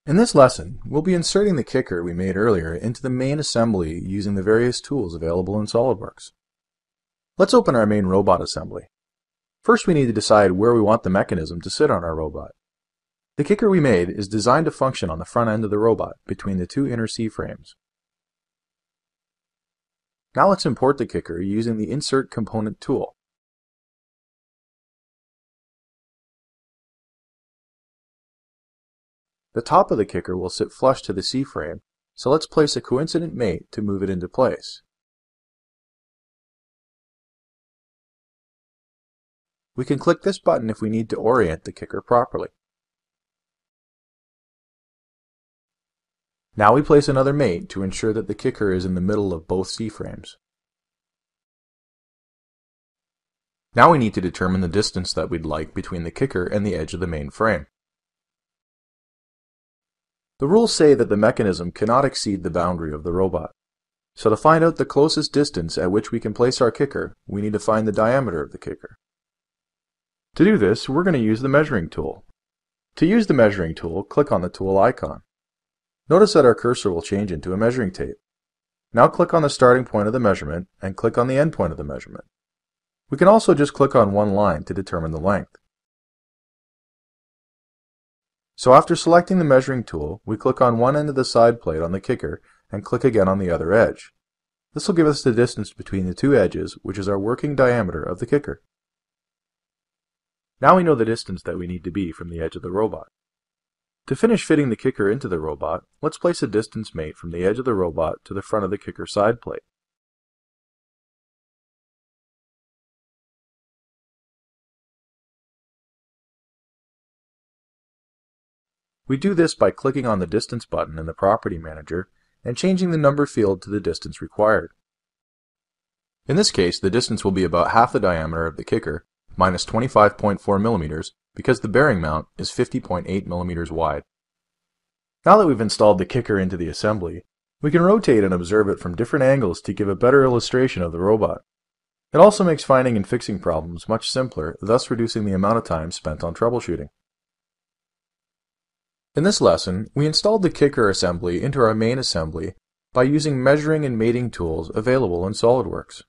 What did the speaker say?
In this lesson, we'll be inserting the kicker we made earlier into the main assembly using the various tools available in SOLIDWORKS. Let's open our main robot assembly. First, we need to decide where we want the mechanism to sit on our robot. The kicker we made is designed to function on the front end of the robot between the two inner C-frames. Now let's import the kicker using the Insert Component tool. The top of the kicker will sit flush to the C-frame, so let's place a coincident mate to move it into place. We can click this button if we need to orient the kicker properly. Now we place another mate to ensure that the kicker is in the middle of both C-frames. Now we need to determine the distance that we'd like between the kicker and the edge of the main frame. The rules say that the mechanism cannot exceed the boundary of the robot. So to find out the closest distance at which we can place our kicker, we need to find the diameter of the kicker. To do this, we're going to use the measuring tool. To use the measuring tool, click on the tool icon. Notice that our cursor will change into a measuring tape. Now click on the starting point of the measurement and click on the end point of the measurement. We can also just click on one line to determine the length. So after selecting the measuring tool, we click on one end of the side plate on the kicker and click again on the other edge. This will give us the distance between the two edges, which is our working diameter of the kicker. Now we know the distance that we need to be from the edge of the robot. To finish fitting the kicker into the robot, let's place a distance mate from the edge of the robot to the front of the kicker side plate. We do this by clicking on the Distance button in the Property Manager and changing the number field to the distance required. In this case, the distance will be about half the diameter of the kicker, minus 25.4 millimeters, because the bearing mount is 50.8 millimeters wide. Now that we've installed the kicker into the assembly, we can rotate and observe it from different angles to give a better illustration of the robot. It also makes finding and fixing problems much simpler, thus reducing the amount of time spent on troubleshooting. In this lesson, we installed the kicker assembly into our main assembly by using measuring and mating tools available in SOLIDWORKS.